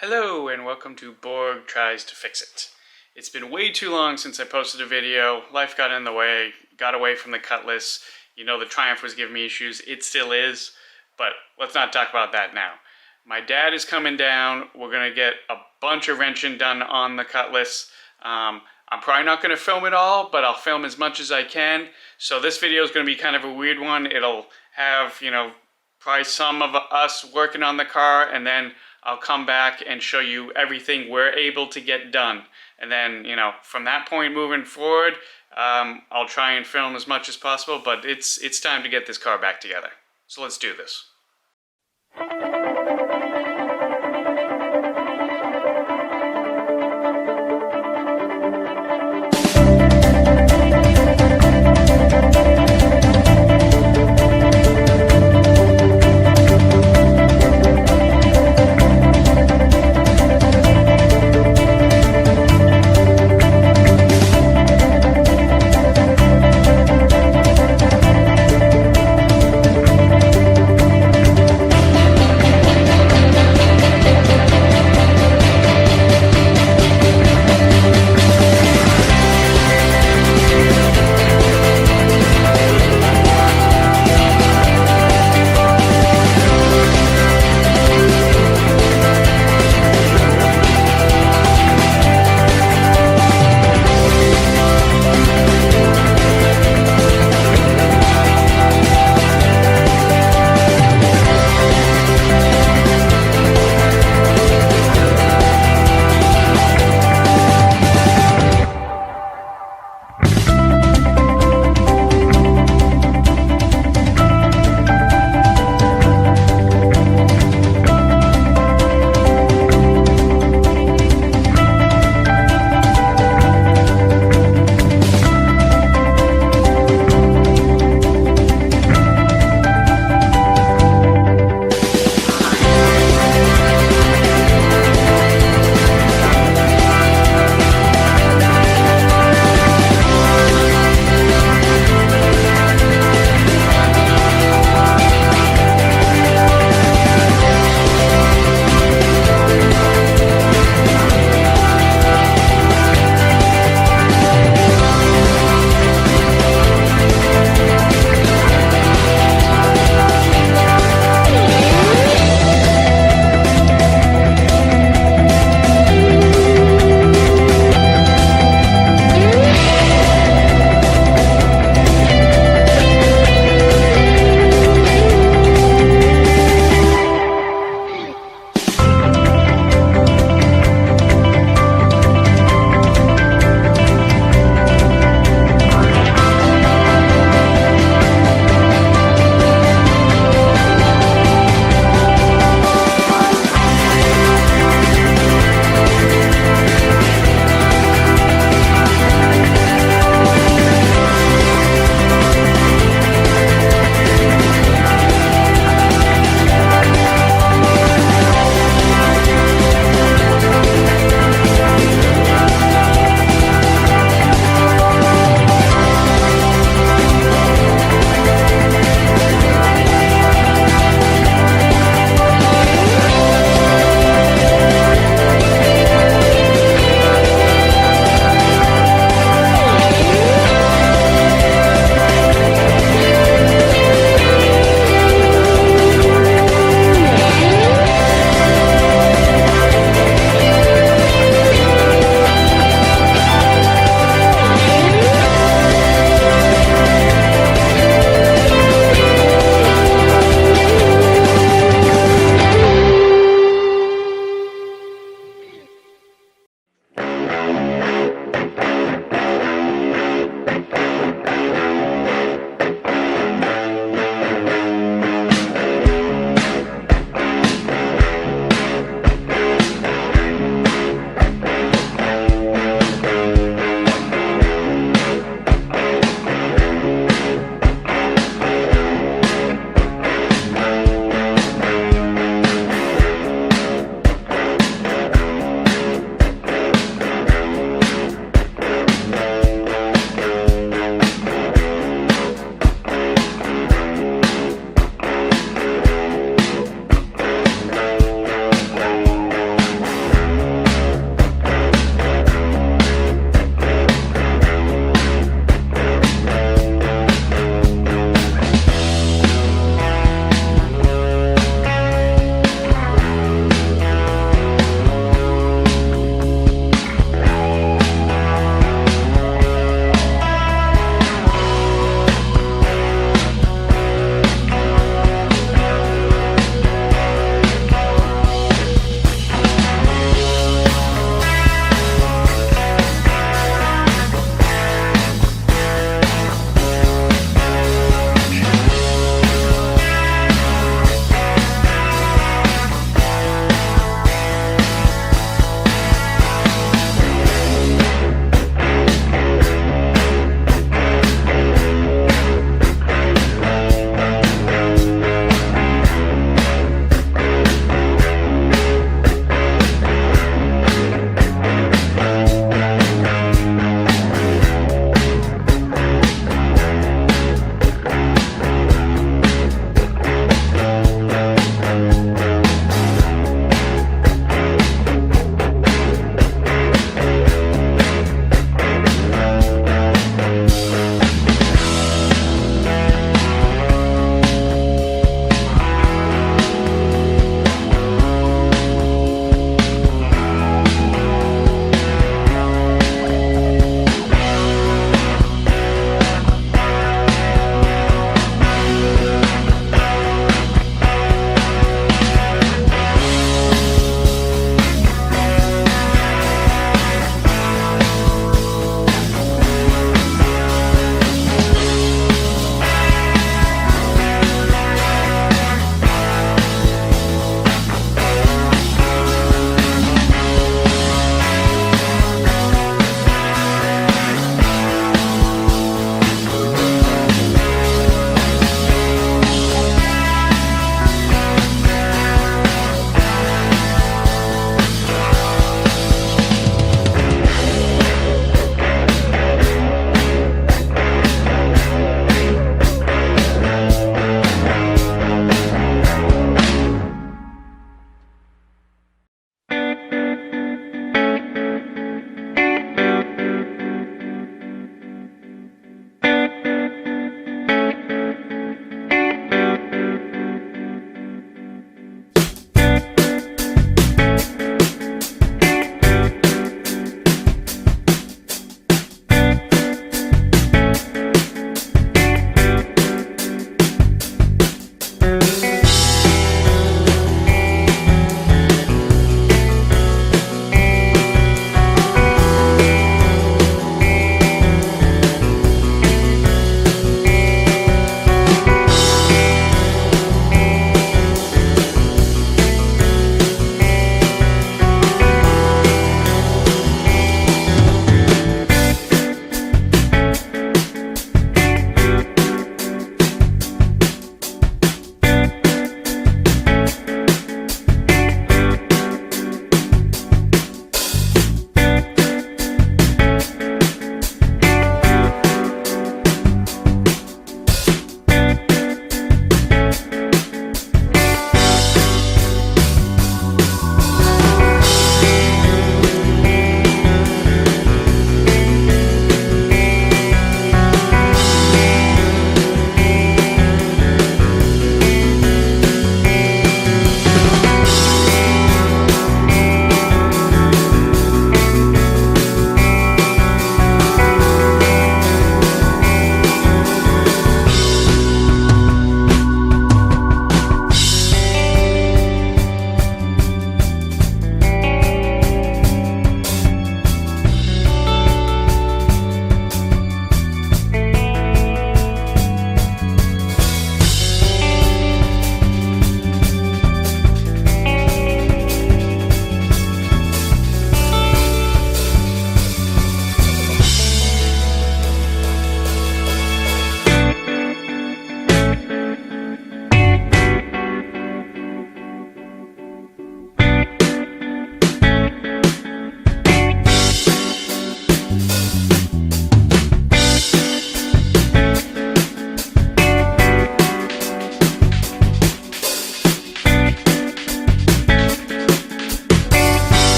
Hello and welcome to Borg Tries to Fix It. It's been way too long since I posted a video. Life got in the way, got away from the Cutlass. You know, the Triumph was giving me issues. It still is, but let's not talk about that now. My dad is coming down. We're going to get a bunch of wrenching done on the Cutlass. I'm probably not going to film it all, but I'll film as much as I can. So this video is going to be kind of a weird one. It'll have, probably some of us working on the car, and then I'll come back and show you everything we're able to get done. And then, from that point moving forward, I'll try and film as much as possible, but it's time to get this car back together. So let's do this.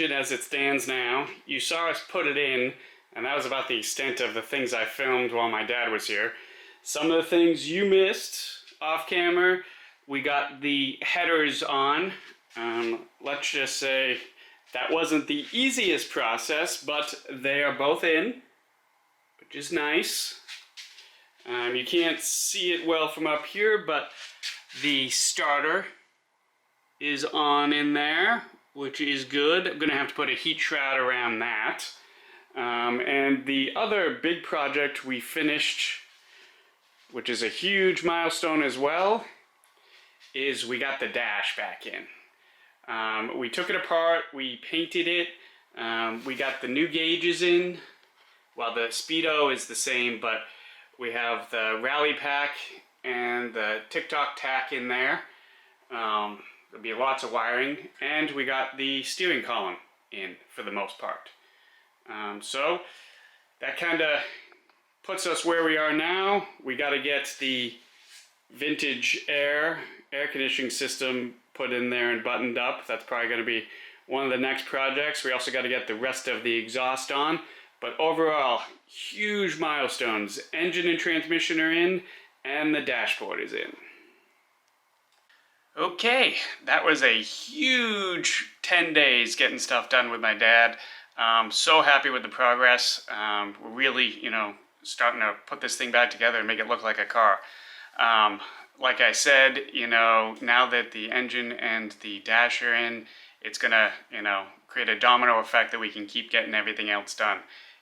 engine as it stands now. You saw us put it in, and that was about the extent of the things I filmed while my dad was here. Some of the things you missed off camera, we got the headers on. Let's just say that wasn't the easiest process, but they are both in, which is nice. You can't see it well from up here, but the starter is on in there, which is good. I'm gonna have to put a heat shroud around that. And the other big project we finished, which is a huge milestone as well, is we got the dash back in. We took it apart, we painted it, we got the new gauges in. Well, the Speedo is the same, but we have the rally pack and the TikTok tack in there. There'll be lots of wiring, and we got the steering column in for the most part. So that kind of puts us where we are now. We got to get the vintage air conditioning system put in there and buttoned up. That's probably going to be one of the next projects. We also got to get the rest of the exhaust on. But overall, huge milestones. Engine and transmission are in, and the dashboard is in. Okay, that was a huge 10 days getting stuff done with my dad. So happy with the progress. We're really, starting to put this thing back together and make it look like a car. Like I said, now that the engine and the dash are in, it's gonna, create a domino effect that we can keep getting everything else done.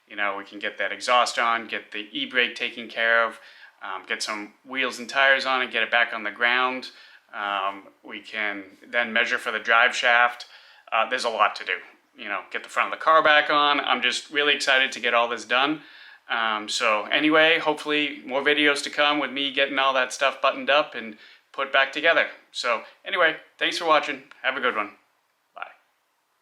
We can get that exhaust on, get the e-brake taken care of, get some wheels and tires on and get it back on the ground. We can then measure for the drive shaft. There's a lot to do. Get the front of the car back on. I'm just really excited to get all this done. So anyway, hopefully more videos to come with me getting all that stuff buttoned up and put back together. So anyway, thanks for watching. Have a good one.